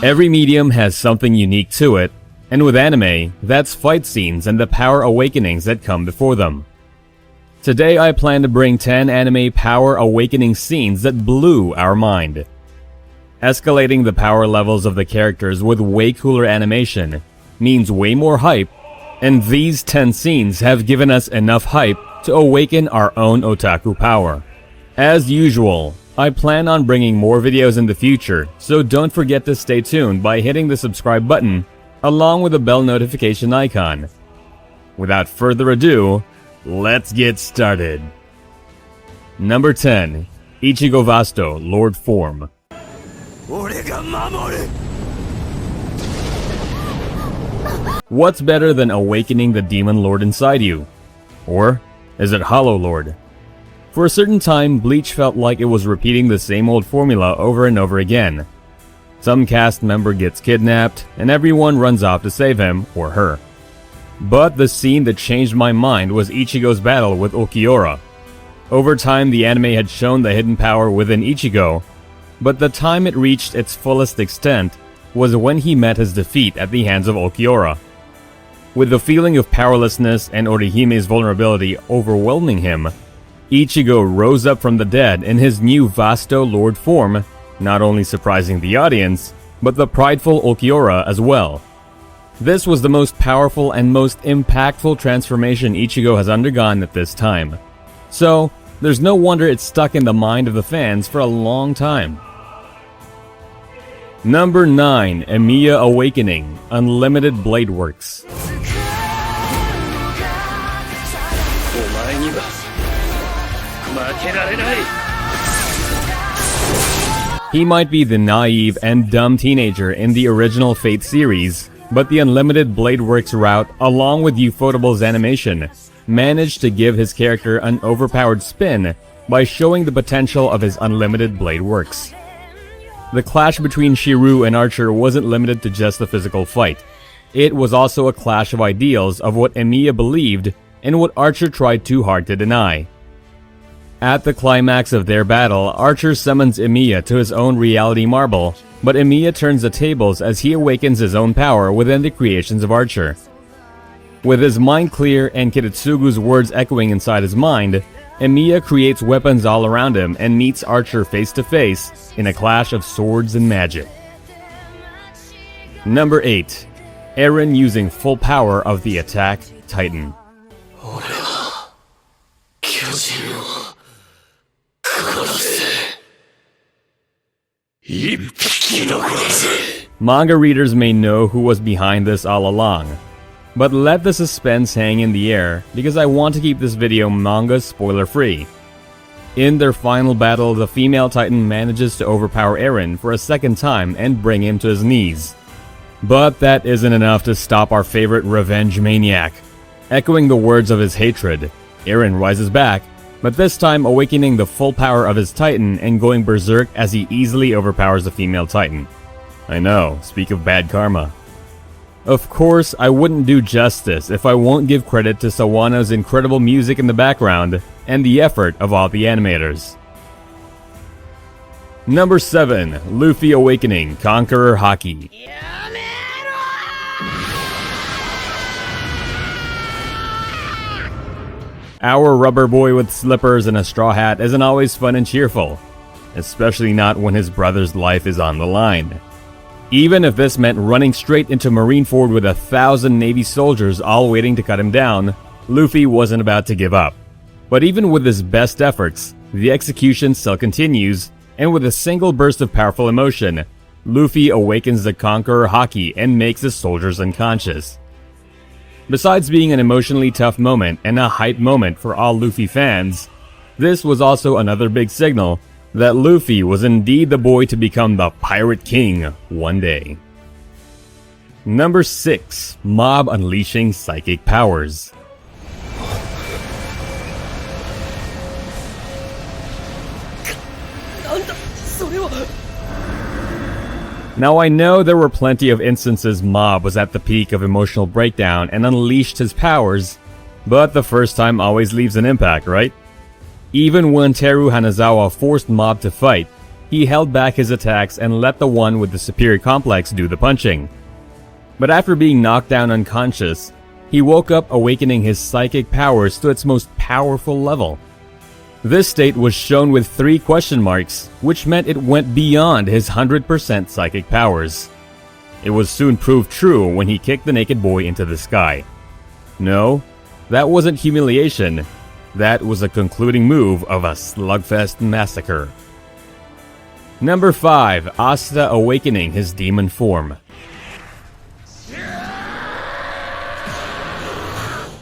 Every medium has something unique to it, and with anime, that's fight scenes and the power awakenings that come before them. Today I plan to bring 10 anime power awakening scenes that blew our mind. Escalating the power levels of the characters with way cooler animation means way more hype, and these 10 scenes have given us enough hype to awaken our own otaku power. As usual, I plan on bringing more videos in the future, so don't forget to stay tuned by hitting the subscribe button along with the bell notification icon. Without further ado, let's get started. Number 10. Ichigo Vasto, Lord Form. What's better than awakening the Demon Lord inside you? Or is it Hollow Lord? For a certain time, Bleach felt like it was repeating the same old formula over and over again. Some cast member gets kidnapped, and everyone runs off to save him or her. But the scene that changed my mind was Ichigo's battle with Ulquiorra. Over time, the anime had shown the hidden power within Ichigo, but the time it reached its fullest extent was when he met his defeat at the hands of Ulquiorra. With the feeling of powerlessness and Orihime's vulnerability overwhelming him, Ichigo rose up from the dead in his new Vasto Lord form, not only surprising the audience, but the prideful Ulquiorra as well. This was the most powerful and most impactful transformation Ichigo has undergone at this time. So, there's no wonder it's stuck in the mind of the fans for a long time. Number 9. Emiya Awakening, Unlimited Blade Works. He might be the naive and dumb teenager in the original Fate series, but the Unlimited Blade Works route, along with Ufotable's animation, managed to give his character an overpowered spin by showing the potential of his Unlimited Blade Works. The clash between Shiryu and Archer wasn't limited to just the physical fight. It was also a clash of ideals of what Emiya believed and what Archer tried too hard to deny. At the climax of their battle, Archer summons Emiya to his own reality marble, but Emiya turns the tables as he awakens his own power within the creations of Archer. With his mind clear and Kiritsugu's words echoing inside his mind, Emiya creates weapons all around him and meets Archer face to face in a clash of swords and magic. Number 8. Eren using full power of the Attack Titan. Manga readers may know who was behind this all along, but let the suspense hang in the air because I want to keep this video manga spoiler free. In their final battle, the female Titan manages to overpower Eren for a second time and bring him to his knees. But that isn't enough to stop our favorite revenge maniac. Echoing the words of his hatred, Eren rises back, but this time awakening the full power of his Titan and going berserk as he easily overpowers the female Titan. I know, speak of bad karma. Of course, I wouldn't do justice if I won't give credit to Sawano's incredible music in the background and the effort of all the animators. Number 7. Luffy Awakening, Conqueror Haki. Our rubber boy with slippers and a straw hat isn't always fun and cheerful, especially not when his brother's life is on the line. Even if this meant running straight into Marineford with 1,000 Navy soldiers all waiting to cut him down, Luffy wasn't about to give up. But even with his best efforts, the execution still continues, and with a single burst of powerful emotion, Luffy awakens the Conqueror Haki and makes his soldiers unconscious. Besides being an emotionally tough moment and a hype moment for all Luffy fans, this was also another big signal that Luffy was indeed the boy to become the Pirate King one day. Number 6. Mob unleashing psychic powers. Now I know there were plenty of instances Mob was at the peak of emotional breakdown and unleashed his powers, but the first time always leaves an impact, right? Even when Teru Hanazawa forced Mob to fight, he held back his attacks and let the one with the superior complex do the punching. But after being knocked down unconscious, he woke up, awakening his psychic powers to its most powerful level. This state was shown with 3 question marks, which meant it went beyond his 100% psychic powers. It was soon proved true when he kicked the naked boy into the sky. No, that wasn't humiliation. That was a concluding move of a slugfest massacre. Number 5. Asta awakening his demon form.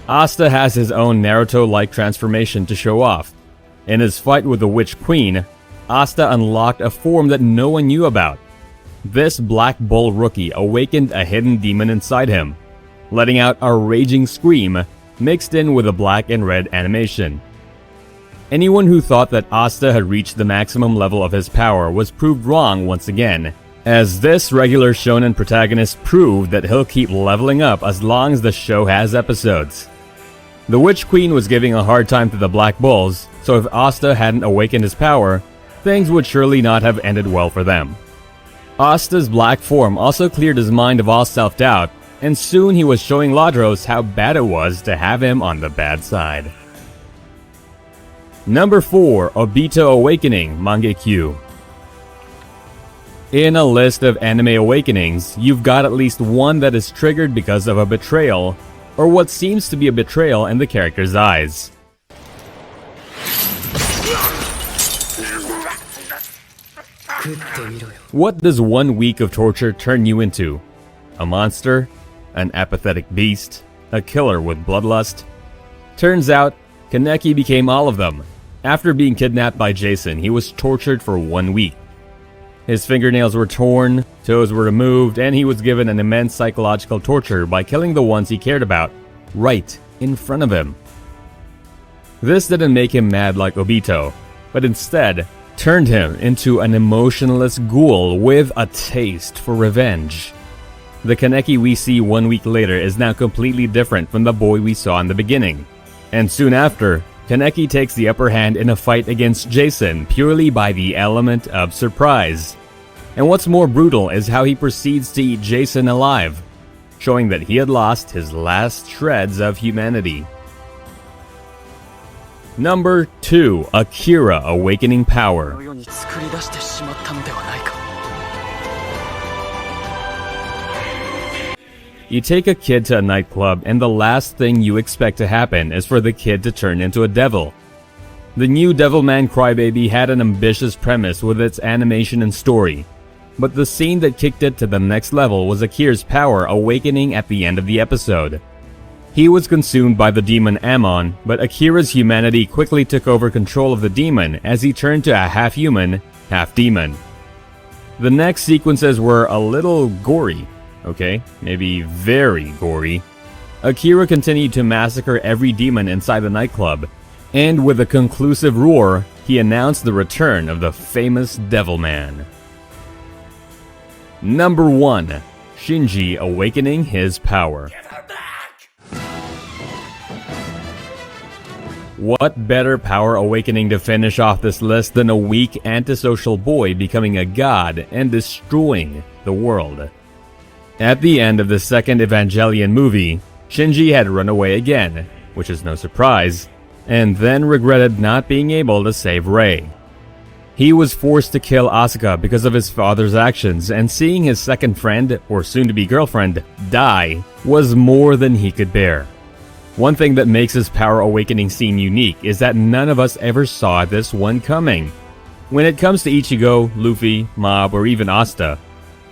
Asta has his own Naruto-like transformation to show off. In his fight with the Witch Queen, Asta unlocked a form that no one knew about. This Black Bull rookie awakened a hidden demon inside him, letting out a raging scream mixed in with a black and red animation. Anyone who thought that Asta had reached the maximum level of his power was proved wrong once again, as this regular shonen protagonist proved that he'll keep leveling up as long as the show has episodes. The Witch Queen was giving a hard time to the Black Bulls, so if Asta hadn't awakened his power, things would surely not have ended well for them. Asta's black form also cleared his mind of all self-doubt, and soon he was showing Ladros how bad it was to have him on the bad side. Number 4. Obito awakening Mangekyo. In a list of anime awakenings, you've got at least one that is triggered because of a betrayal, or what seems to be a betrayal in the character's eyes. What does 1 week of torture turn you into? A monster? An apathetic beast? A killer with bloodlust? Turns out, Kaneki became all of them. After being kidnapped by Jason, he was tortured for 1 week. His fingernails were torn, toes were removed, and he was given an immense psychological torture by killing the ones he cared about, right in front of him. This didn't make him mad like Obito, but instead turned him into an emotionless ghoul with a taste for revenge. The Kaneki we see 1 week later is now completely different from the boy we saw in the beginning. And soon after, Kaneki takes the upper hand in a fight against Jason purely by the element of surprise. And what's more brutal is how he proceeds to eat Jason alive, showing that he had lost his last shreds of humanity. Number 2. Akira awakening power. You take a kid to a nightclub and the last thing you expect to happen is for the kid to turn into a devil. The new Devilman Crybaby had an ambitious premise with its animation and story, but the scene that kicked it to the next level was Akira's power awakening at the end of the episode. He was consumed by the demon Amon, but Akira's humanity quickly took over control of the demon as he turned to a half-human, half-demon. The next sequences were a little gory. Okay, maybe very gory. Akira continued to massacre every demon inside the nightclub, and with a conclusive roar, he announced the return of the famous Devilman. Number 1. Shinji awakening his power. What better power awakening to finish off this list than a weak antisocial boy becoming a god and destroying the world? At the end of the second Evangelion movie, Shinji had run away again, which is no surprise, and then regretted not being able to save Rei. He was forced to kill Asuka because of his father's actions, and seeing his second friend, or soon-to-be girlfriend, die was more than he could bear. One thing that makes his power awakening scene unique is that none of us ever saw this one coming. When it comes to Ichigo, Luffy, Mob, or even Asta,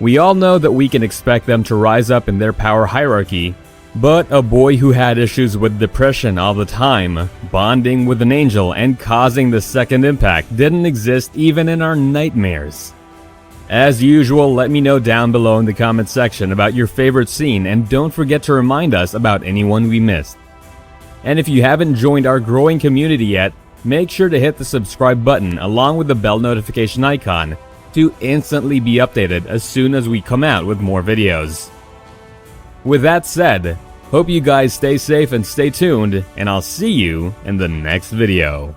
we all know that we can expect them to rise up in their power hierarchy, but a boy who had issues with depression all the time, bonding with an angel, and causing the second impact didn't exist even in our nightmares. As usual, let me know down below in the comment section about your favorite scene, and don't forget to remind us about anyone we missed. And if you haven't joined our growing community yet, make sure to hit the subscribe button along with the bell notification icon to instantly be updated as soon as we come out with more videos. With that said, hope you guys stay safe and stay tuned, and I'll see you in the next video.